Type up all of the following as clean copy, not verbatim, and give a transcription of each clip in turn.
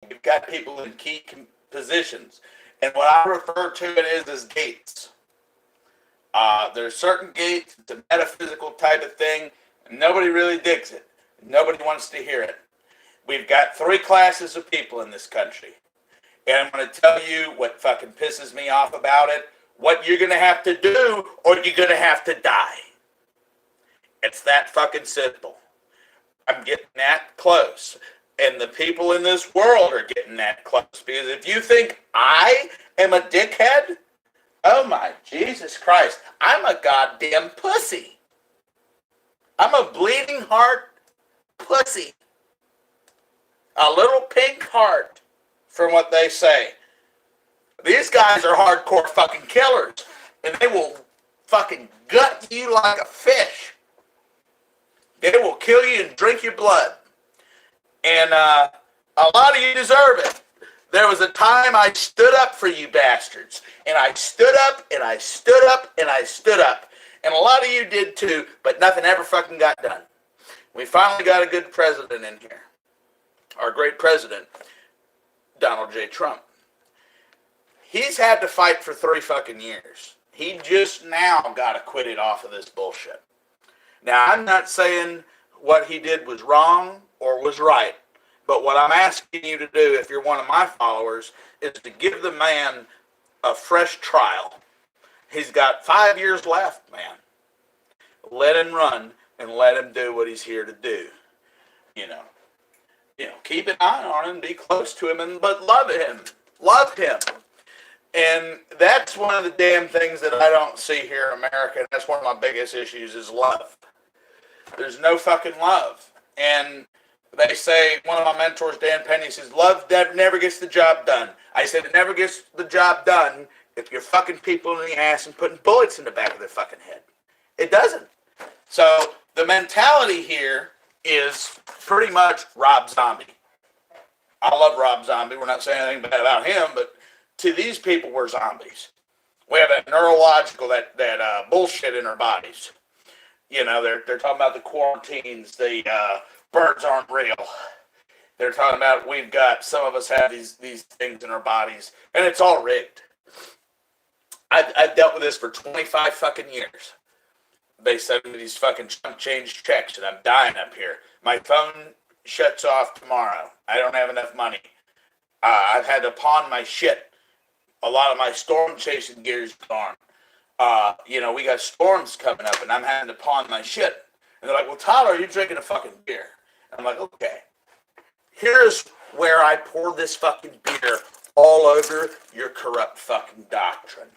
We've got people in key positions. And what I refer to it as gates. There's certain gates, it's a metaphysical type of thing, and nobody really digs it. Nobody wants to hear it. We've got 3 classes of people in this country. And I'm going to tell you what fucking pisses me off about it, what you're going to have to do, or you're going to have to die. It's that fucking simple. I'm getting that close. And the people in this world are getting that close. Because if you think I am a dickhead, oh my Jesus Christ, I'm a goddamn pussy. I'm a bleeding heart pussy. A little pink heart, from what they say. These guys are hardcore fucking killers. And they will fucking gut you like a fish. They will kill you and drink your blood. And a lot of you deserve it. There was a time I stood up for you bastards. And I stood up, and I stood up, and I stood up. And a lot of you did too, but nothing ever fucking got done. We finally got a good president in here. Our great president, Donald J. Trump. He's had to fight for 3 fucking years. He just now got acquitted off of this bullshit. Now, I'm not saying what he did was wrong or was right, but what I'm asking you to do, if you're one of my followers, is to give the man a fresh trial. He's got 5 years left, man. Let him run and let him do what he's here to do. You know, keep an eye on him, be close to him, but love him. Love him. And that's one of the damn things that I don't see here in America. And that's one of my biggest issues is love. There's no fucking love. And they say, one of my mentors, Dan Penny, says, love never gets the job done. I said, it never gets the job done if you're fucking people in the ass and putting bullets in the back of their fucking head. It doesn't. So the mentality here is pretty much Rob Zombie. I love Rob Zombie. We're not saying anything bad about him, but to these people, we're zombies. We have that neurological, that bullshit in our bodies. You know, they're talking about the quarantines, the birds aren't real. They're talking about we've got, some of us have these things in our bodies, and it's all rigged. I've dealt with this for 25 fucking years. They send me these fucking chump change checks, and I'm dying up here. My phone shuts off tomorrow. I don't have enough money. I've had to pawn my shit. A lot of my storm chasing gear is gone. We got storms coming up, and I'm having to pawn my shit. And they're like, well, Tyler, you're drinking a fucking beer. And I'm like, okay. Here's where I pour this fucking beer all over your corrupt fucking doctrine.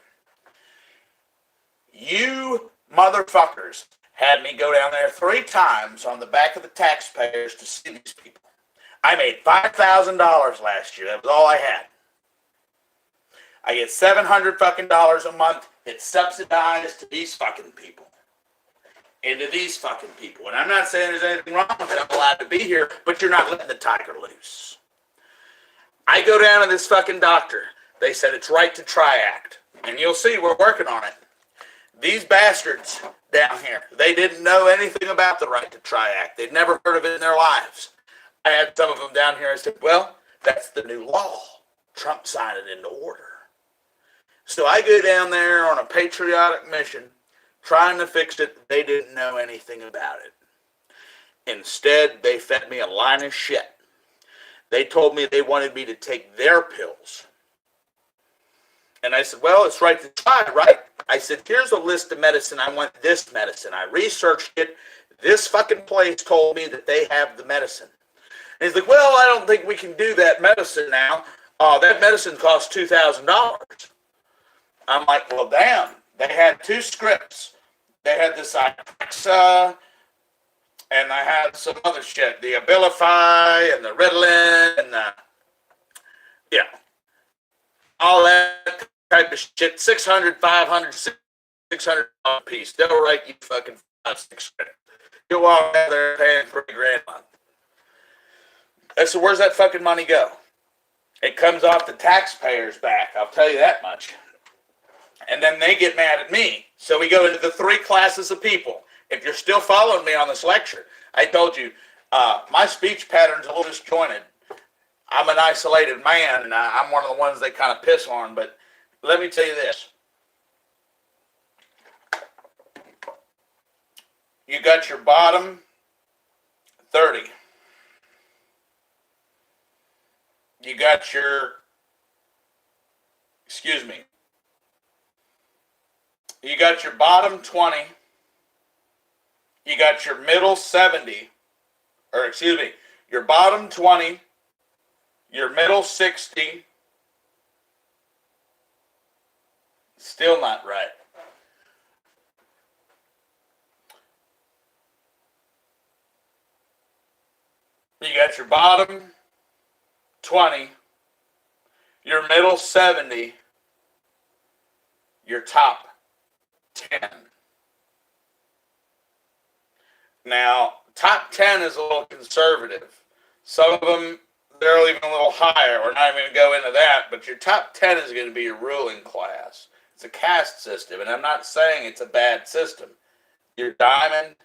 You motherfuckers had me go down there 3 times on the back of the taxpayers to see these people. I made $5,000 last year. That was all I had. I get $700 fucking dollars a month. It's subsidized to these fucking people. And to these fucking people. And I'm not saying there's anything wrong with it. I'm allowed to be here, but you're not letting the tiger loose. I go down to this fucking doctor. They said it's Right to Try Act. And you'll see we're working on it. These bastards down here, they didn't know anything about the Right to Try Act. They'd never heard of it in their lives. I had some of them down here and said, well, that's the new law. Trump signed it into order. So I go down there on a patriotic mission, trying to fix it. They didn't know anything about it. Instead, they fed me a line of shit. They told me they wanted me to take their pills. And I said, well, it's right to try, right? I said, here's a list of medicine. I want this medicine. I researched it. This fucking place told me that they have the medicine. And he's like, well, I don't think we can do that medicine now. That medicine costs $2,000. I'm like, well, damn. They had 2 scripts. They had this Ixa, and I had some other shit, the Abilify and the Ritalin, and all that type of shit. 600, 500, 600 a piece. They'll write you fucking 5, 6 scripts. You'll walk out there paying $3,000 a month. I said, where's that fucking money go? It comes off the taxpayers' back. I'll tell you that much. And then they get mad at me. So we go into the 3 classes of people. If you're still following me on this lecture, I told you my speech pattern's a little disjointed. I'm an isolated man, and I'm one of the ones they kind of piss on. But let me tell you this. You got your bottom 30. You got your, excuse me, you got your bottom 20. You got your middle 70, or excuse me, your bottom 20, your middle 60. Still not right. You got your bottom 20, your middle 70, your top 10. Now, top 10 is a little conservative. Some of them, they're even a little higher. We're not even going to go into that, but your top 10 is going to be your ruling class. It's a caste system, and I'm not saying it's a bad system. Your diamond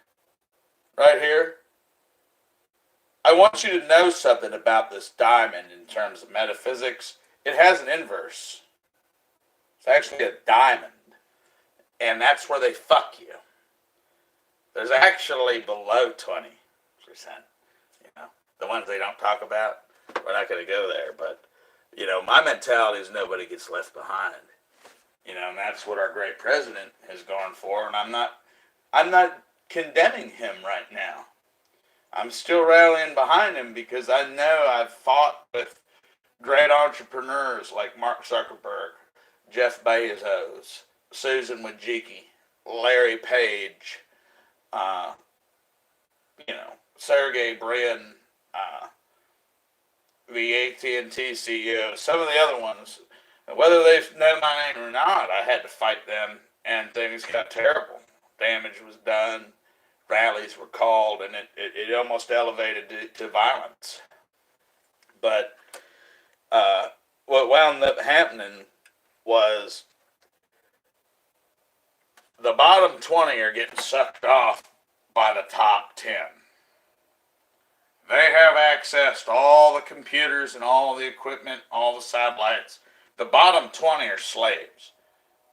right here, I want you to know something about this diamond in terms of metaphysics. It has an inverse. It's actually a diamond, and that's where they fuck you. There's actually below 20%. You know, the ones they don't talk about. We're not going to go there, but you know, my mentality is nobody gets left behind. You know, and that's what our great president has gone for, and I'm not condemning him right now. I'm still rallying behind him because I know I've fought with great entrepreneurs like Mark Zuckerberg, Jeff Bezos, Susan Wojcicki, Larry Page, you know, Sergey Brin, the AT&T CEO, some of the other ones. Whether they know my name or not, I had to fight them, and things got terrible. Damage was done, rallies were called, and it almost elevated to violence. But what wound up happening was the bottom 20 are getting sucked off by the top 10. They have access to all the computers and all the equipment, all the satellites. The bottom 20 are slaves.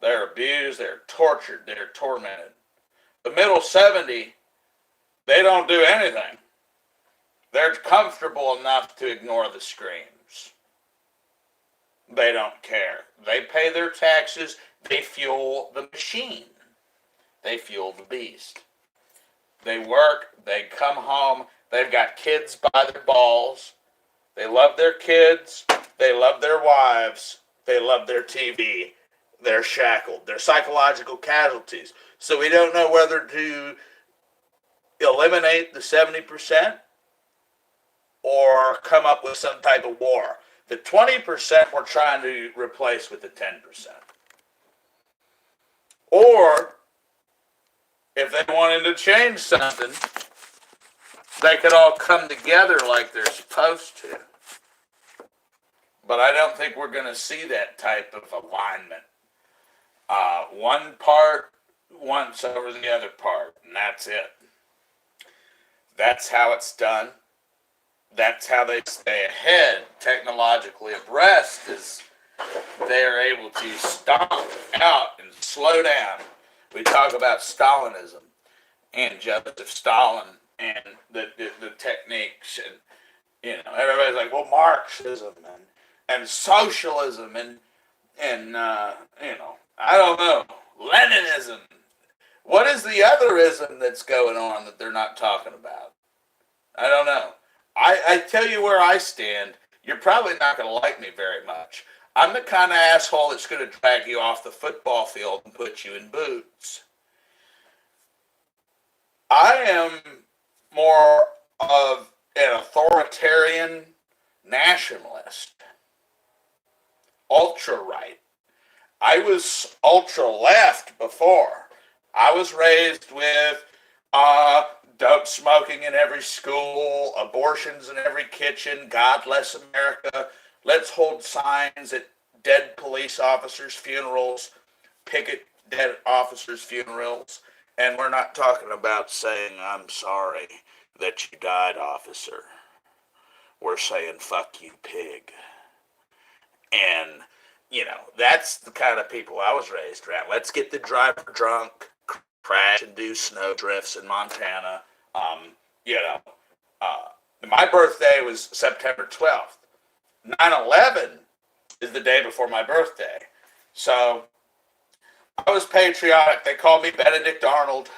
They're abused, they're tortured, they're tormented. The middle 70, they don't do anything. They're comfortable enough to ignore the screams. They don't care. They pay their taxes, they fuel the machine. They fuel the beast. They work, they come home, they've got kids by their balls. They love their kids, they love their wives, they love their TV. They're shackled. They're psychological casualties. So we don't know whether to eliminate the 70% or come up with some type of war. The 20% we're trying to replace with the 10%. Or if they wanted to change something, they could all come together like they're supposed to. But I don't think we're going to see that type of alignment. One part wants over the other part, and that's it. That's how it's done. That's how they stay ahead, technologically abreast, is they are able to stomp out and slow down. We talk about Stalinism and Joseph Stalin and the techniques, and you know, everybody's like, well, Marxism and socialism and you know, I don't know, Leninism. What is the otherism that's going on that they're not talking about? I don't know. I tell you where I stand. You're probably not going to like me very much. I'm the kind of asshole that's going to drag you off the football field and put you in boots. I am more of an authoritarian nationalist, ultra-right. I was ultra-left before. I was raised with dope smoking in every school, abortions in every kitchen, God bless America, let's hold signs at dead police officers' funerals, picket dead officers' funerals, and we're not talking about saying, I'm sorry that you died, officer. were saying, fuck you, pig. And, that's the kind of people I was raised around. Let's get the driver drunk, crash and do snow drifts in Montana. You know, my birthday was September 12th. 9/11 is the day before my birthday. So I was patriotic. They called me Benedict Arnold.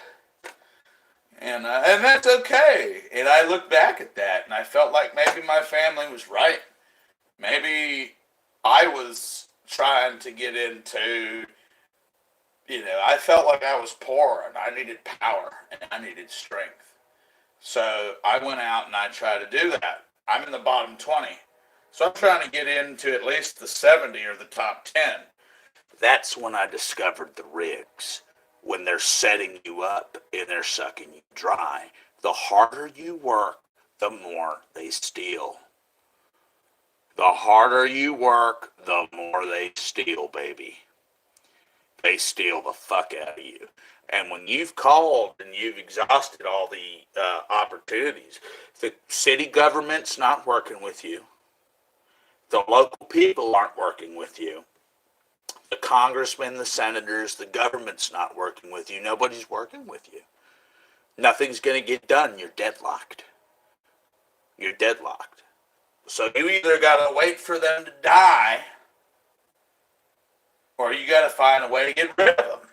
And that's okay. And I look back at that and I felt like maybe my family was right. Maybe I was trying to get into, I felt like I was poor and I needed power and I needed strength. So I went out and I tried to do that. I'm in the bottom 20. So I'm trying to get into at least the 70 or the top 10. That's when I discovered the rigs. When they're setting you up and they're sucking you dry. The harder you work, the more they steal. The harder you work, the more they steal, baby. They steal the fuck out of you. And when you've called and you've exhausted all the opportunities, the city government's not working with you. The local people aren't working with you. The congressmen, the senators, the government's not working with you. Nobody's working with you. Nothing's going to get done. You're deadlocked. You're deadlocked. So you either got to wait for them to die, or you got to find a way to get rid of them.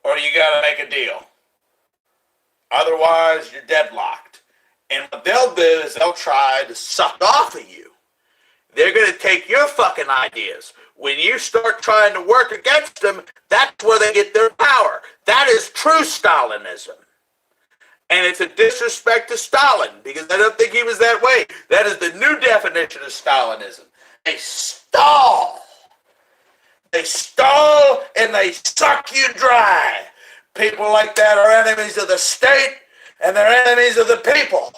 Or you got to make a deal. Otherwise, you're deadlocked. And what they'll do is they'll try to suck off of you. They're going to take your fucking ideas. When you start trying to work against them, that's where they get their power. That is true Stalinism. And it's a disrespect to Stalin, because I don't think he was that way. That is the new definition of Stalinism. They stall. They stall and they suck you dry. People like that are enemies of the state and they're enemies of the people.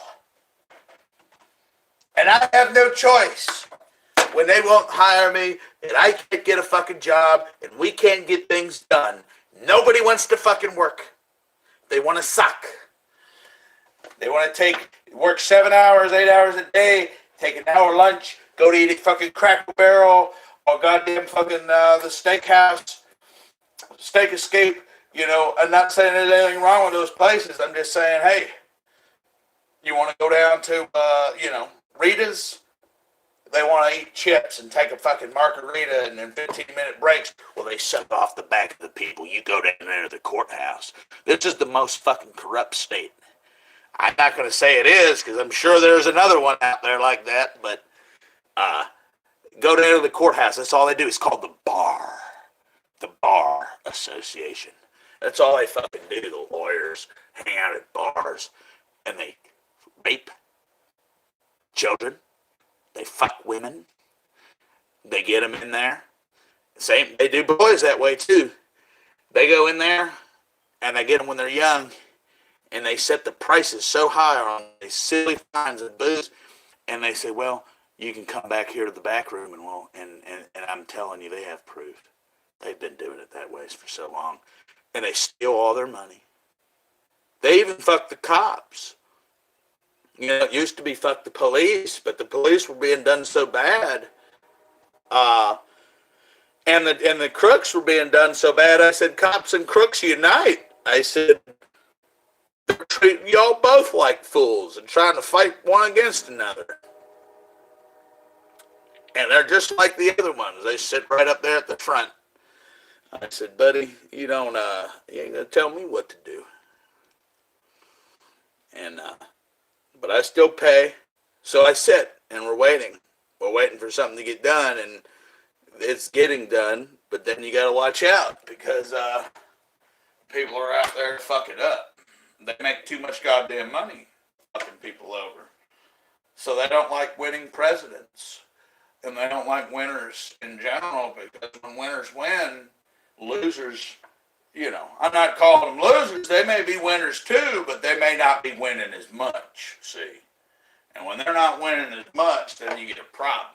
And I have no choice. When they won't hire me and I can't get a fucking job and we can't get things done, nobody wants to fucking work. They want to suck. They want to work 7 hours, 8 hours a day, take an hour lunch, go to eat at fucking Cracker Barrel or goddamn fucking the steakhouse, Steak Escape. I'm not saying there's anything wrong with those places. I'm just saying, hey, you want to go down to, Rita's? They want to eat chips and take a fucking margarita and then 15-minute breaks. Well, they suck off the back of the people. You go down there to the courthouse. This is the most fucking corrupt state. I'm not going to say it is because I'm sure there's another one out there like that, but go down to the courthouse. That's all they do. It's called the bar. The Bar Association. That's all they fucking do. The lawyers hang out at bars and they rape children. They fuck women. They get them in there. Same, they do boys that way too. They go in there and they get them when they're young, and they set the prices so high on these silly fines and booze, and they say, well, you can come back here to the back room and I'm telling you, they have proof. They've been doing it that way for so long. And they steal all their money. They even fuck the cops. It used to be fuck the police, but the police were being done so bad. And the crooks were being done so bad, I said, cops and crooks unite. I said, they're treating y'all both like fools and trying to fight one against another. And they're just like the other ones. They sit right up there at the front. I said, buddy, you ain't gonna tell me what to do. And, but I still pay. So I sit and we're waiting. We're waiting for something to get done, and it's getting done, but then you gotta watch out because, people are out there fucking up. They make too much goddamn money fucking people over. So they don't like winning presidents. And they don't like winners in general, because when winners win, losers, I'm not calling them losers. They may be winners too, but they may not be winning as much, see. And when they're not winning as much, then you get a problem.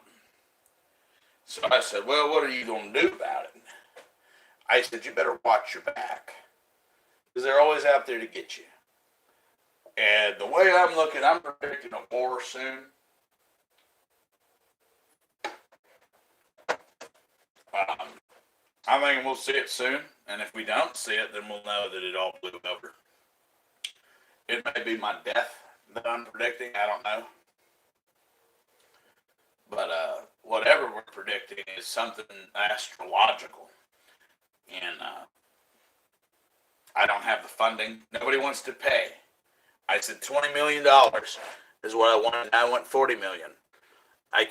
So I said, well, what are you going to do about it? I said, you better watch your back, because they're always out there to get you. And the way I'm looking, I'm predicting a war soon. I think we'll see it soon, and if we don't see it, then we'll know that it all blew over. It may be my death that I'm predicting, I don't know. But whatever we're predicting is something astrological. And I don't have the funding. Nobody wants to pay. I said $20 million is what I wanted. I want $40 million. I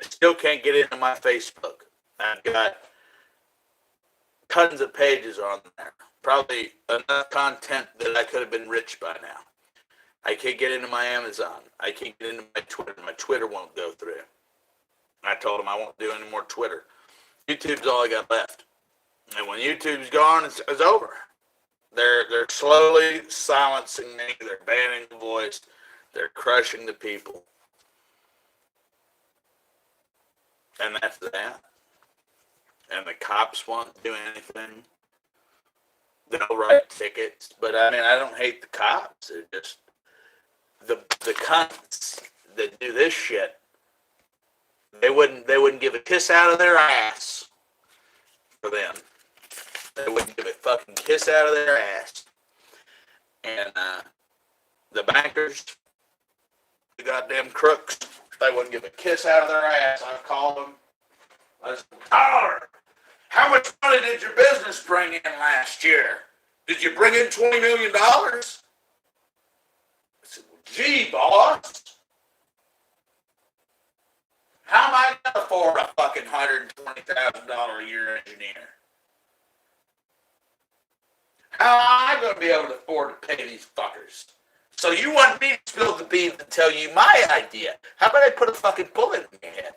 still can't get into my Facebook. I've got tons of pages on there. Probably enough content that I could have been rich by now. I can't get into my Amazon. I can't get into my Twitter. My Twitter won't go through. I told them I won't do any more Twitter. YouTube's all I got left. And when YouTube's gone, it's over. They're slowly silencing me. They're banning the voice. They're crushing the people. And that's that. And the cops won't do anything. They'll write tickets. But I mean, I don't hate the cops. They're just the cunts that do this shit. They wouldn't give a kiss out of their ass for them. They wouldn't give a fucking kiss out of their ass. And the bankers, the goddamn crooks, they wouldn't give a kiss out of their ass. I called them. I said, Tyler, how much money did your business bring in last year? Did you bring in $20 million? I said, well, gee, boss. How am I going to afford a fucking $120,000 a year engineer? How am I going to be able to afford to pay these fuckers? So you want me to spill the beans and tell you my idea? How about I put a fucking bullet in your head?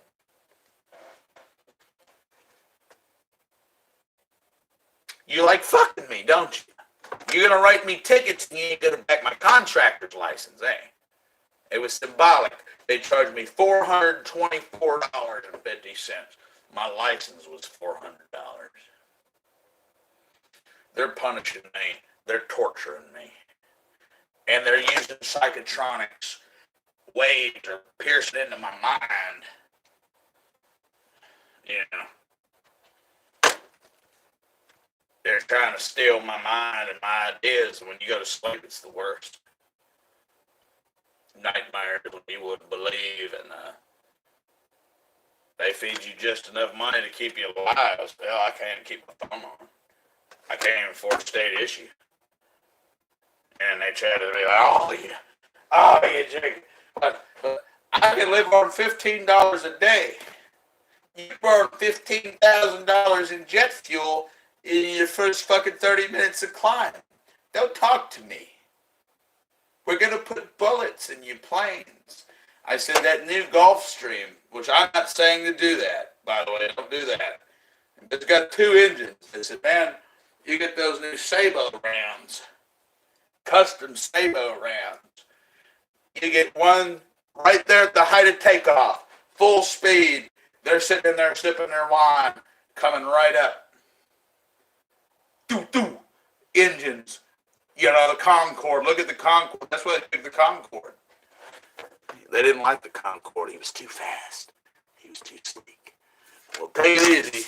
You like fucking me, don't you? You're going to write me tickets and you ain't going to back my contractor's license, eh? It was symbolic. They charged me $424.50. My license was $400. They're punishing me. They're torturing me. And they're using psychotronics waves to pierce it into my mind. You know. They're trying to steal my mind and my ideas. When you go to sleep, it's the worst. Nightmares when you wouldn't believe, and they feed you just enough money to keep you alive. Well, I can't keep my thumb on. I can't even afford state issue. And they try to be like, you drink. But I can live on $15 a day. You burn $15,000 in jet fuel in your first fucking 30 minutes of climbing. Don't talk to me. We're going to put bullets in your planes. I said that new Gulfstream, which I'm not saying to do that, by the way. Don't do that. It's got 2 engines. I said, man, you get those new Sabo rounds. Custom Sabo rounds. You get one right there at the height of takeoff. Full speed. They're sitting in there sipping their wine. Coming right up. Doo-doo. Engines. You know, the Concorde. Look at the Concorde. That's why they picked the Concorde. They didn't like the Concorde. He was too fast. He was too sleek. Well, take it easy.